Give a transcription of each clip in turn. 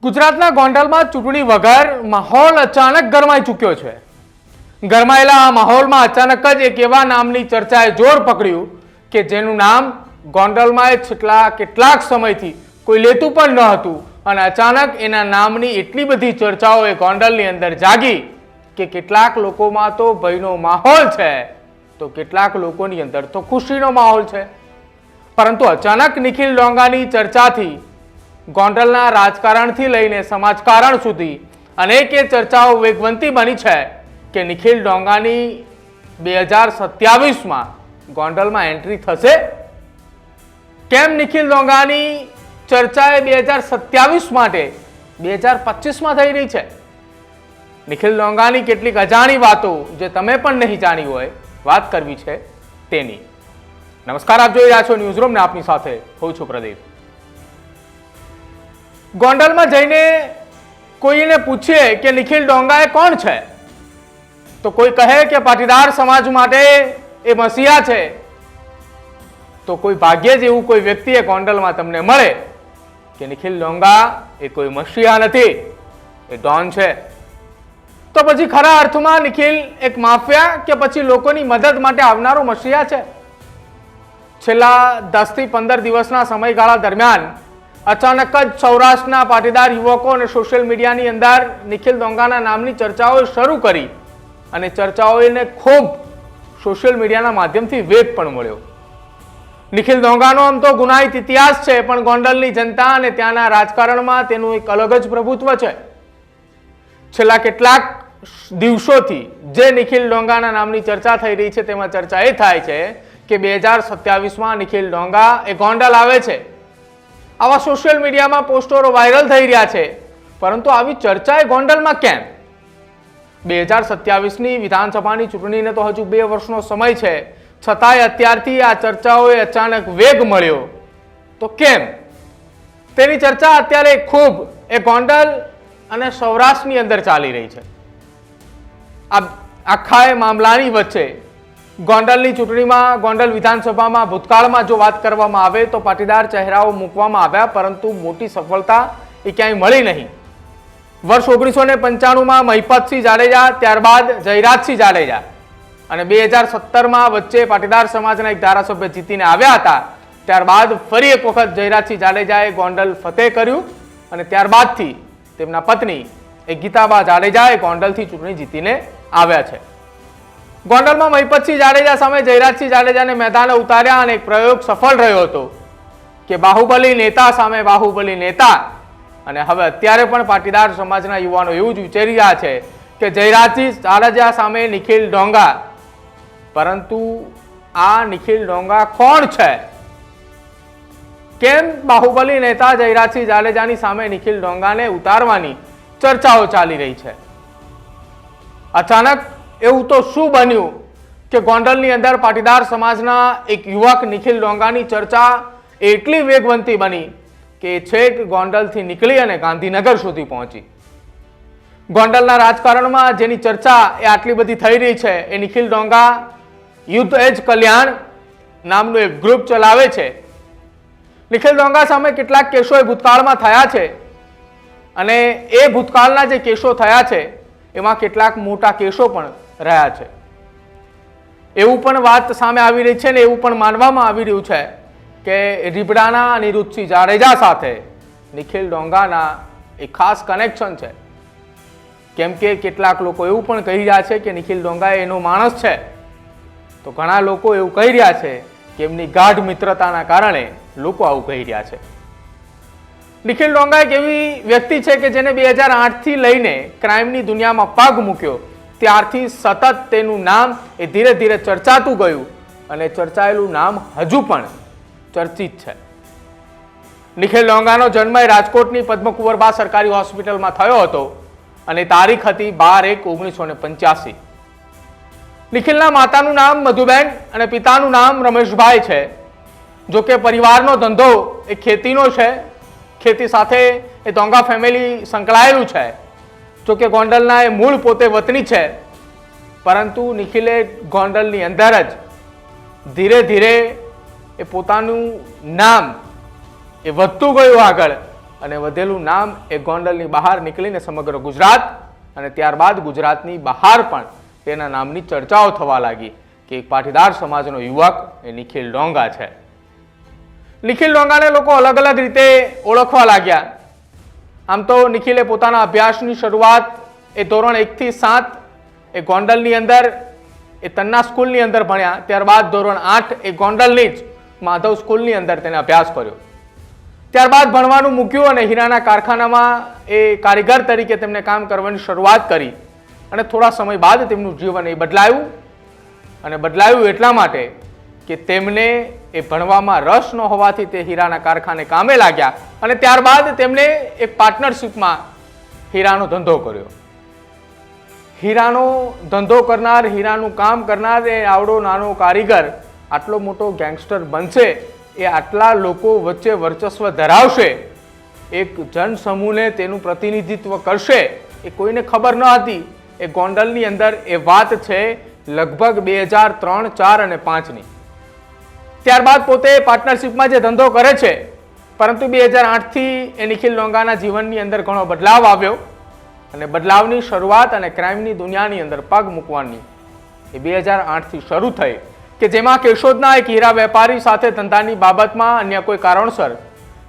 ગુજરાતના ગોંડલમાં ચૂંટણી વગર માહોલ અચાનક ગરમાઈ ચૂક્યો છે। ગરમાયેલા આ માહોલમાં અચાનક જ એક એવા નામની ચર્ચાએ જોર પકડ્યું કે જેનું નામ ગોંડલમાં છેલ્લા કેટલાક સમયથી કોઈ લેતું પણ ન હતું અને અચાનક એના નામની એટલી બધી ચર્ચાઓ એ ગોંડલની અંદર જાગી કે કેટલાક લોકોમાં તો ભયનો માહોલ છે તો કેટલાક લોકોની અંદર તો ખુશીનો માહોલ છે। પરંતુ અચાનક નિખિલ ડોંગાની ચર્ચાથી ગોંડલના રાજકારણથી લઈને સમાજકારણ સુધી અનેક ચર્ચાઓ વેગવંતી બની છે કે નિખિલ ડોંગાની 2027માં ગોંડલમાં એન્ટ્રી થશે। કેમ નિખિલ ડોંગાની ચર્ચા 2027 માટે 2025માં થઈ રહી છે? નિખિલ ડોંગાની કેટલીક અજાણી વાતો જે તમે પણ નહીં જાણી હોય વાત કરવી છે તેની। નમસ્કાર, આપ જોઈ રહ્યા છો ન્યૂઝરૂમ ને આપની સાથે હું છું પ્રદીપ। ગોંડલમાં જઈને કોઈને પૂછીએ કે નિખિલ ડોંગા એ કોણ છે તો કોઈ કહે કે પાટીદાર સમાજ માટે એ મસીહા છે, તો કોઈ ભાગ્યે જ એવું કોઈ વ્યક્તિ એ ગોંડલમાં તમને મળે કે નિખિલ ડોંગા એ કોઈ મસીહા નથી, એ ડોન છે। તો પછી ખરા અર્થમાં નિખિલ એક માફિયા કે પછી લોકોની મદદ માટે આવનારો મસીહા છે? છેલ્લા 10 થી 15 દિવસના સમયગાળા દરમિયાન અચાનક જ સૌરાષ્ટ્રના પાટીદાર યુવકો અને સોશિયલ મીડિયાની અંદર નિખિલ ડોંગાના નામની ચર્ચાઓ શરૂ કરી અને ચર્ચાઓને ખૂબ સોશિયલ મીડિયાના માધ્યમથી વેગ પણ મળ્યો। નિખિલ ડોંગાનો આમ તો ગુનાહિત ઇતિહાસ છે, પણ ગોંડલની જનતા અને ત્યાંના રાજકારણમાં તેનું એક અલગ જ પ્રભુત્વ છે। છેલ્લા કેટલાક દિવસોથી જે નિખિલ ડોંગાના નામની ચર્ચા થઈ રહી છે તેમાં ચર્ચા એ થાય છે કે 2027માં નિખિલ ડોંગા એ ગોંડલ આવે છે। આવા સોશિયલ મીડિયામાં પોસ્ટરો વાયરલ થઈ રહ્યા છે, પરંતુ આવી ચર્ચા એ ગોંડલમાં કેમ? 2027ની વિધાનસભાની ચૂંટણીને તો હજુ 2 વર્ષનો સમય છે, છતાંય અત્યારથી આ ચર્ચાઓએ અચાનક વેગ મળ્યો તો કેમ? તેની ચર્ચા અત્યારે ખૂબ એ ગોંડલ અને સૌરાષ્ટ્રની અંદર ચાલી રહી છે। આ આખા મામલાની વચ્ચે ગોંડલની ચૂંટણીમાં ગોંડલ વિધાનસભામાં ભૂતકાળમાં જો વાત કરવામાં આવે તો પાટીદાર ચહેરાઓ મૂકવામાં આવ્યા, પરંતુ મોટી સફળતા એ ક્યાંય મળી નહીં। વર્ષ 1995માં મહિપતસિંહ જાડેજા, ત્યારબાદ જયરાજસિંહ જાડેજા અને 2017માં વચ્ચે પાટીદાર સમાજના એક ધારાસભ્ય જીતીને આવ્યા હતા। ત્યારબાદ ફરી એક વખત જયરાજસિંહ જાડેજાએ ગોંડલ ફતેહ કર્યું અને ત્યારબાદથી તેમના પત્ની એ ગીતાબા જાડેજાએ ગોંડલથી ચૂંટણી જીતીને આવ્યા છે। ગોંડલમાં મહિપતસિંહ જાડેજા સામે જયરાજસિંહ જાડેજાને મેદાને ઉતાર્યા અને એક પ્રયોગ સફળ રહ્યો હતો કે બાહુબલી નેતા સામે બાહુબલી નેતા। અને હવે અત્યારે પણ પાટીદાર સમાજના યુવાનો એવું જ વિચારી રહ્યા છે કે જયરાજસિંહ જાડેજા સામે નિખિલ ડોંગા, પરંતુ આ નિખિલ ડોંગા કોણ છે? કેમ બાહુબલી નેતા જયરાજસિંહ જાડેજાની સામે નિખિલ ડોંગાને ઉતારવાની ચર્ચાઓ ચાલી રહી છે? અચાનક એવું તો શું બન્યું કે ગોંડલની અંદર પાટીદાર સમાજના એક યુવક નિખિલ ડોંગાની ચર્ચા એટલી વેગવંતી બની કે છેક ગોંડલથી નીકળી અને ગાંધીનગર સુધી પહોંચી। ગોંડલના રાજકારણમાં જેની ચર્ચા એ આટલી બધી થઈ રહી છે એ નિખિલ ડોંગા યુદ્ધ એજ કલ્યાણ નામનું એક ગ્રુપ ચલાવે છે। નિખિલ ડોંગા સામે કેટલાક કેસો ભૂતકાળમાં થયા છે અને એ ભૂતકાળના જે કેસો થયા છે એમાં કેટલાક મોટા કેસો પણ રહ્યા છે। એવું પણ વાત સામે આવી રહી છે ને એવું પણ માનવામાં આવી રહ્યું છે કે રીબડાના અનિરુદ્ધસિંહ જાડેજા સાથે નિખિલ ડોંગાના એક ખાસ કનેક્શન છે, કેમ કે કેટલાક લોકો એવું પણ કહી રહ્યા છે કે નિખિલ ડોંગા એનો માણસ છે, તો ઘણા લોકો એવું કહી રહ્યા છે કે એમની ગાઢ મિત્રતાના કારણે લોકો આવું કહી રહ્યા છે। નિખિલ ડોંગા એક એવી વ્યક્તિ છે કે જેને 2008થી લઈને ક્રાઇમની દુનિયામાં પગ મૂક્યો ત્યારથી સતત તેનું નામ એ ધીરે ધીરે ચર્ચાતું ગયું અને ચર્ચાયેલું નામ હજુ પણ ચર્ચિત છે। નિખિલ ડોંગાનો જન્મ રાજકોટની પદ્મકુંવરબા સરકારી હોસ્પિટલમાં થયો હતો અને તારીખ હતી 12/1/1985। નિખિલના માતાનું નામ મધુબેન અને પિતાનું નામ રમેશભાઈ છે। જો કે પરિવારનો ધંધો એ ખેતીનો છે, ખેતી સાથે એ ડોંગા ફેમિલી સંકળાયેલું છે। જો કે ગોંડલના એ મૂળ પોતે વતની છે, પરંતુ નિખિલે ગોંડલની અંદર જ ધીરે ધીરે એ પોતાનું નામ એ વધતું ગયું આગળ અને વધેલું નામ એ ગોંડલની બહાર નીકળીને સમગ્ર ગુજરાત અને ત્યારબાદ ગુજરાતની બહાર પણ તેના નામની ચર્ચાઓ થવા લાગી કે એક પાટીદાર સમાજનો યુવક એ નિખિલ ડોંગા છે. નિખિલ ડોંગાને લોકો અલગ અલગ રીતે ઓળખવા લાગ્યા. આમ તો નિખિલે પોતાના અભ્યાસની શરૂઆત એ ધોરણ 1 થી 7 એ ગોંડલની અંદર એ તન્ના સ્કૂલની અંદર ભણ્યા. ત્યારબાદ ધોરણ 8 એ ગોંડલની જ માધવ સ્કૂલની અંદર તેને અભ્યાસ કર્યો. ત્યારબાદ ભણવાનું મૂક્યું અને હીરાના કારખાનામાં એ કારીગર તરીકે તેમને કામ કરવાની શરૂઆત કરી અને થોડા સમય બાદ તેમનું જીવન એ બદલાયું. અને બદલાયું એટલા માટે કે તેમને એ ભણવામાં રસ ન હોવાથી તે હીરાના કારખાને કામે લાગ્યા અને ત્યારબાદ તેમણે એક પાર્ટનરશિપમાં હીરાનો ધંધો કર્યો. હીરાનો ધંધો કરનાર, હીરાનું કામ કરનાર એ આવડો નાનો કારીગર આટલો મોટો ગેંગસ્ટર બનશે, એ આટલા લોકો વચ્ચે વર્ચસ્વ ધરાવશે, એક જનસમૂહને તેનું પ્રતિનિધિત્વ કરશે, એ કોઈને ખબર ન હતી. એ ગોંડલની અંદર એ વાત છે લગભગ 2003, 4 અને 5ની. ત્યારબાદ પોતે પાર્ટનરશિપમાં જે ધંધો કરે છે, પરંતુ 2008થી એ નિખિલ ડોંગાના જીવનની અંદર ઘણો બદલાવ આવ્યો અને બદલાવની શરૂઆત અને ક્રાઇમની દુનિયાની અંદર પગ મૂકવાની એ 2008થી શરૂ થઈ કે જેમાં કેશોદના એક હીરા વેપારી સાથે ધંધાની બાબતમાં અન્ય કોઈ કારણસર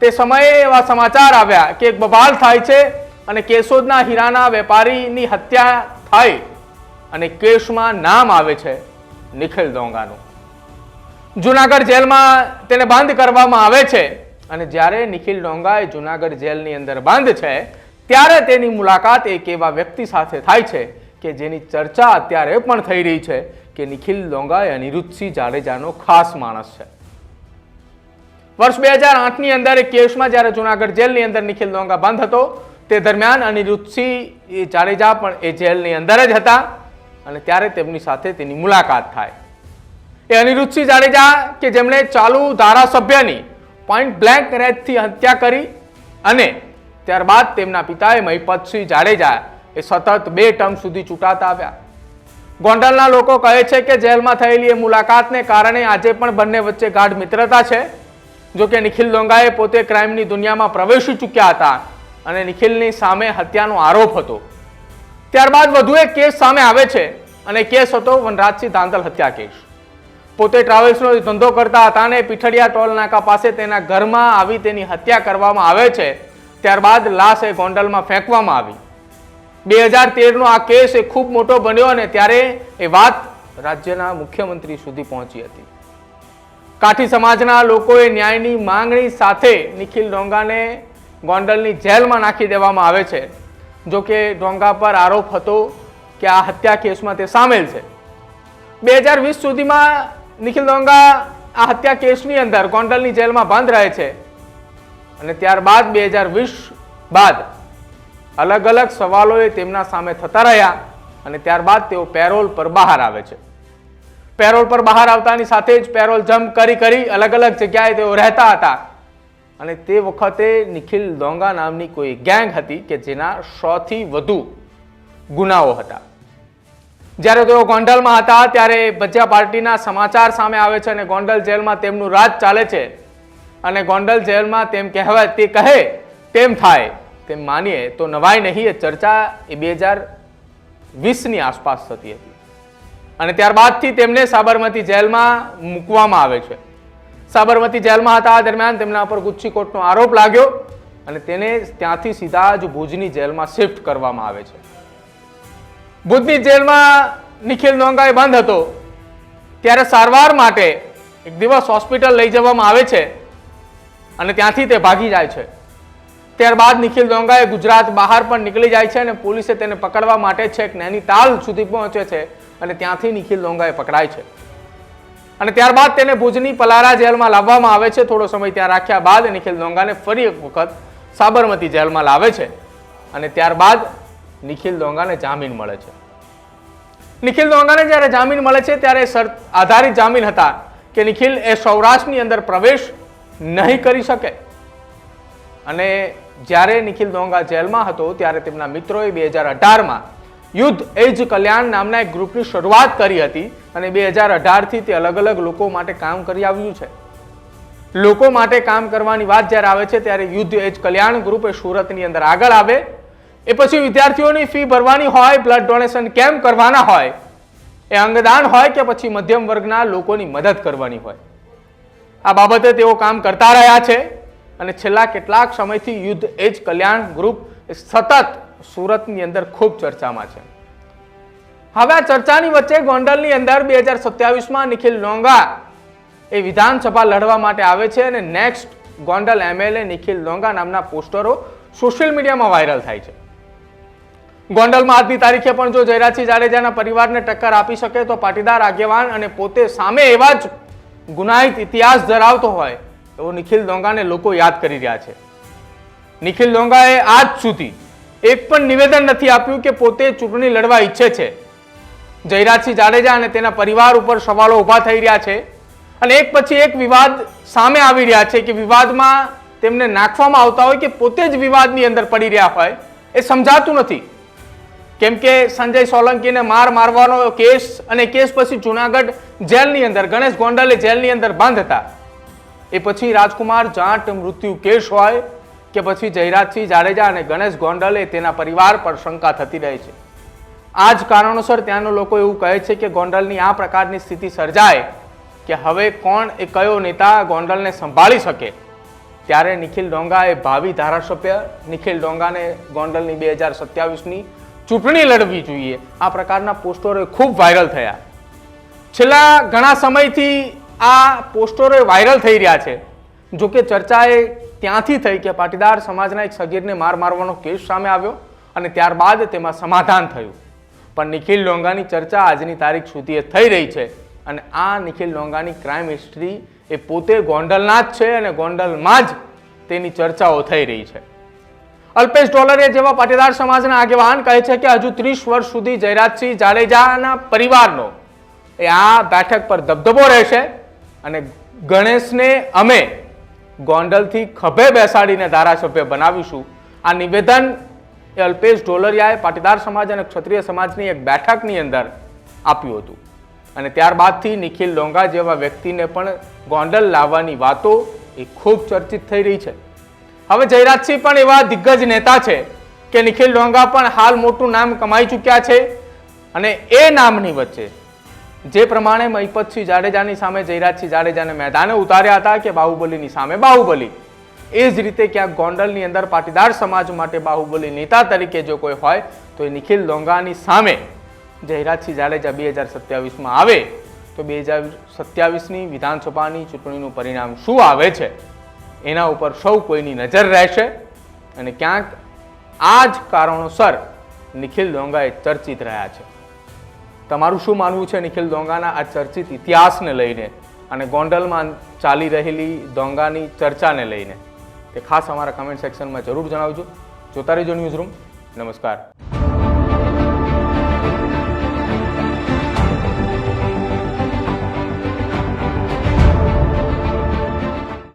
તે સમયે એવા સમાચાર આવ્યા કે એક બબાલ થાય છે અને કેશોદના હીરાના વેપારીની હત્યા થાય અને કેસમાં નામ આવે છે નિખિલ ડોંગાનું. જુનાગઢ જેલમાં તેને બંધ કરવામાં આવે છે અને જ્યારે નિખિલ ડોંગા એ જુનાગઢ જેલની અંદર બંધ છે ત્યારે તેની મુલાકાત એક એવા વ્યક્તિ સાથે થાય છે કે જેની ચર્ચા અત્યારે પણ થઈ રહી છે કે નિખિલ ડોંગા એ અનિરુદ્ધસિંહ જાડેજાનો ખાસ માણસ છે. વર્ષ 2008ની અંદર એક કેસમાં જ્યારે જુનાગઢ જેલની અંદર નિખિલ ડોંગા બંધ હતો તે દરમિયાન અનિરુદ્ધસિંહ જાડેજા પણ એ જેલની અંદર જ હતા અને ત્યારે તેમની સાથે તેની મુલાકાત થાય. એ અનિરુદ્ધસિંહ જાડેજા કે જેમણે ચાલુ ધારાસભ્યની પોઈન્ટ બ્લેન્ક રેન્જથી હત્યા કરી અને ત્યારબાદ તેમના પિતાએ મહિપતસિંહ જાડેજા એ સતત 2 ટર્મ સુધી ચૂંટાતા આવ્યા. ગોંડલના લોકો કહે છે કે જેલમાં થયેલી એ મુલાકાતને કારણે આજે પણ બંને વચ્ચે ગાઢ મિત્રતા છે. જો કે નિખિલ ડોંગાએ પોતે ક્રાઇમની દુનિયામાં પ્રવેશી ચૂક્યા હતા અને નિખિલની સામે હત્યાનો આરોપ હતો. ત્યારબાદ વધુ એક કેસ સામે આવે છે અને કેસ હતો વનરાજસિંહ ધાંધલ હત્યા કેસ. પોતે ટ્રાવેલ્સનો ધંધો કરતા હતા અને પીઠડિયા ટોલ નાકા પાસે તેના ઘરમાં આવી તેની હત્યા કરવામાં આવે છે. ત્યારબાદ લાશ એ ગોંડલમાં ફેંકવામાં આવી. 2013નો આ કેસ એ ખૂબ મોટો બન્યો અને ત્યારે એ વાત રાજ્યના મુખ્યમંત્રી સુધી પહોંચી હતી. કાઠી સમાજના લોકોએ ન્યાયની માંગણી સાથે નિખિલ ડોંગાને ગોંડલની જેલમાં નાખી દેવામાં આવે છે. જો કે ડોંગા પર આરોપ હતો કે આ હત્યા કેસમાં તે સામેલ છે. 2020 સુધીમાં નિખિલ ડોંગા આ હત્યા કેસની અંદર ગોંડલની જેલમાં બંધ રહે છે અને ત્યારબાદ 2020 બાદ અલગ અલગ સવાલોએ તેમના સામે થતા રહ્યા અને ત્યારબાદ તેઓ પેરોલ પર બહાર આવે છે. પેરોલ પર બહાર આવતાની સાથે જ પેરોલ જમ્પ કરી અલગ અલગ જગ્યાએ તેઓ રહેતા હતા અને તે વખતે નિખિલ ડોંગા નામની કોઈ ગેંગ હતી કે જેના 100 થી વધુ ગુનાઓ હતા. જ્યારે તેઓ ગોંડલમાં હતા ત્યારે ભજ્જા પાર્ટીના સમાચાર સામે આવે છે અને ગોંડલ જેલમાં તેમનું રાજ ચાલે છે અને ગોંડલ જેલમાં તેમ કહેવાય તે કહે તેમ થાય તેમ માનીએ તો નવાઈ નહીં. એ ચર્ચા એ 2020ની આસપાસ થતી હતી અને ત્યારબાદથી તેમને સાબરમતી જેલમાં મૂકવામાં આવે છે. સાબરમતી જેલમાં હતા આ દરમિયાન તેમના પર ગુસ્સીખોટનો આરોપ લાગ્યો અને તેને ત્યાંથી સીધા જ ભુજની જેલમાં શિફ્ટ કરવામાં આવે છે. ભુજની જેલમાં નિખિલ ડોંગા બંધ હતો ત્યારે સારવાર માટે એક દિવસ હોસ્પિટલ લઈ જવામાં આવે છે અને ત્યાંથી તે ભાગી જાય છે. ત્યારબાદ નિખિલ ડોંગા ગુજરાત બહાર પણ નીકળી જાય છે અને પોલીસે તેને પકડવા માટે છેક નૈનીતાલ સુધી પહોંચે છે અને ત્યાંથી નિખિલ ડોંગા પકડાય છે અને ત્યારબાદ તેને ભુજની પલારા જેલમાં લાવવામાં આવે છે. થોડો સમય ત્યાં રાખ્યા બાદ નિખિલ ડોંગાને ફરી એક વખત સાબરમતી જેલમાં લાવે છે અને ત્યારબાદ નિખિલ ડોંગાને જામીન મળે છે. નિખિલ ડોંગાને જ્યારે જામીન મળે છે ત્યારે શરત આધારિત જામીન હતા કે નિખિલ એ સૌરાષ્ટ્રની અંદર પ્રવેશ નહીં કરી શકે અને જ્યારે નિખિલ ડોંગા જેલમાં હતો ત્યારે તેમના મિત્રોએ 2018માં યુદ્ધ એજ કલ્યાણ નામના એક ગ્રુપની શરૂઆત કરી હતી અને 2018થી તે અલગ અલગ લોકો માટે કામ કરી આવ્યું છે. લોકો માટે કામ કરવાની વાત જ્યારે આવે છે ત્યારે યુદ્ધ એજ કલ્યાણ ગ્રુપ એ સુરતની અંદર આગળ આવે. એ પછી વિદ્યાર્થીઓની ફી ભરવાની હોય, બ્લડ ડોનેશન કેમ્પ કરવાના હોય, એ અંગદાન હોય કે પછી મધ્યમ વર્ગના લોકોની મદદ કરવાની હોય, આ બાબતે તેઓ કામ કરતા રહ્યા છે. અને છેલ્લા કેટલાક સમયથી યુદ્ધ એજ કલ્યાણ ગ્રુપ સતત સુરતની અંદર ખૂબ ચર્ચામાં છે. હવે આ ચર્ચાની વચ્ચે ગોંડલની અંદર 2027માં નિખિલ ડોંગા એ વિધાનસભા લડવા માટે આવે છે અને નેક્સ્ટ ગોંડલ MLA નિખિલ ડોંગા નામના પોસ્ટરો સોશિયલ મીડિયામાં વાયરલ થાય છે. ગોંડલમાં આજની તારીખે પણ જો જયરાજસિંહ જાડેજાના પરિવારને ટક્કર આપી શકે તો પાટીદાર આગેવાન અને પોતે સામે એવા જ ગુનાહિત ઇતિહાસ ધરાવતો હોય એવો નિખિલ ડોંગાને લોકો યાદ કરી રહ્યા છે. નિખિલ ડોંગાએ આજ સુધી એક પણ નિવેદન નથી આપ્યું કે પોતે ચૂંટણી લડવા ઈચ્છે છે. જયરાજસિંહ જાડેજા અને તેના પરિવાર ઉપર સવાલો ઉભા થઈ રહ્યા છે અને એક પછી એક વિવાદ સામે આવી રહ્યા છે કે વિવાદમાં તેમને નાખવામાં આવતા હોય કે પોતે જ વિવાદની અંદર પડી રહ્યા હોય એ સમજાતું નથી. કેમ કે સંજય સોલંકીને મારવાનો કેસ અને કેસ પછી જુનાગઢ જેલની અંદર ગણેશ ગોંડલે જેલની અંદર બંધ હતા. એ પછી રાજકુમાર જાટ મૃત્યુ કેસ હોય કે પછી જયરાજસિંહ જાડેજા અને ગણેશ ગોંડલે તેના પરિવાર પર શંકા થતી રહે છે. આ જ કારણોસર ત્યાંના લોકો એવું કહે છે કે ગોંડલની આ પ્રકારની સ્થિતિ સર્જાય કે હવે કોણ એ કયો નેતા ગોંડલને સંભાળી શકે, ત્યારે નિખિલ ડોંગા એ ભાવિ ધારાસભ્ય નિખિલ ડોંગાને ગોંડલની 2027ની ચૂંટણી લડવી જોઈએ. આ પ્રકારના પોસ્ટરો ખૂબ વાયરલ થયા. છેલ્લા ઘણા સમયથી આ પોસ્ટરો વાયરલ થઈ રહ્યા છે. જોકે ચર્ચા એ ત્યાંથી થઈ કે પાટીદાર સમાજના એક સગીરને મારવાનો કેસ સામે આવ્યો અને ત્યારબાદ તેમાં સમાધાન થયું. પણ નિખિલ ડોંગાની ચર્ચા આજની તારીખ સુધી થઈ રહી છે અને આ નિખિલ ડોંગાની ક્રાઇમ હિસ્ટ્રી એ પોતે ગોંડલના જ છે અને ગોંડલમાં જ તેની ચર્ચાઓ થઈ રહી છે. અલ્પેશ ડોલરિયા જેવા પાટીદાર સમાજના આગેવાન કહે છે કે હજુ 30 વર્ષ સુધી જયરાજસિંહ જાડેજાના પરિવારનો એ આ બેઠક પર દબદબો રહેશે અને ગણેશને અમે ગોંડલથી ખભે બેસાડીને ધારાસભ્ય બનાવીશું. આ નિવેદન એ અલ્પેશ ડોલરિયાએ પાટીદાર સમાજ અને ક્ષત્રિય સમાજની એક બેઠકની અંદર આપ્યું હતું અને ત્યારબાદથી નિખિલ ડોંગા જેવા વ્યક્તિને પણ ગોંડલ લાવવાની વાતો એ ખૂબ ચર્ચિત થઈ રહી છે. હવે જયરાજસિંહ પણ એવા દિગ્ગજ નેતા છે કે નિખિલ ડોંગા પણ હાલ મોટું નામ કમાઈ ચૂક્યા છે અને એ નામની વચ્ચે જે પ્રમાણે મહિપતસિંહ જાડેજાની સામે જયરાજસિંહ જાડેજાને મેદાને ઉતાર્યા હતા કે બાહુબલીની સામે બાહુબલી, એ જ રીતે ક્યાંક ગોંડલની અંદર પાટીદાર સમાજ માટે બાહુબલી નેતા તરીકે જો કોઈ હોય તો એ નિખિલ ડોંગાની સામે જયરાજસિંહ જાડેજા 2027માં આવે તો 2027ની વિધાનસભાની ચૂંટણીનું પરિણામ શું આવે છે એના ઉપર સૌ કોઈની નજર રહેશે અને ક્યાંક આ જ કારણોસર નિખિલ ડોંગા એ ચર્ચિત રહ્યા છે. તમારું શું માનવું છે નિખિલ ડોંગાના આ ચર્ચિત ઇતિહાસને લઈને અને ગોંડલમાં ચાલી રહેલી ડોંગાની ચર્ચાને લઈને? તે ખાસ અમારા કમેન્ટ સેક્શનમાં જરૂર જણાવજો. જોતા રહેજો ન્યૂઝરૂમ. નમસ્કાર.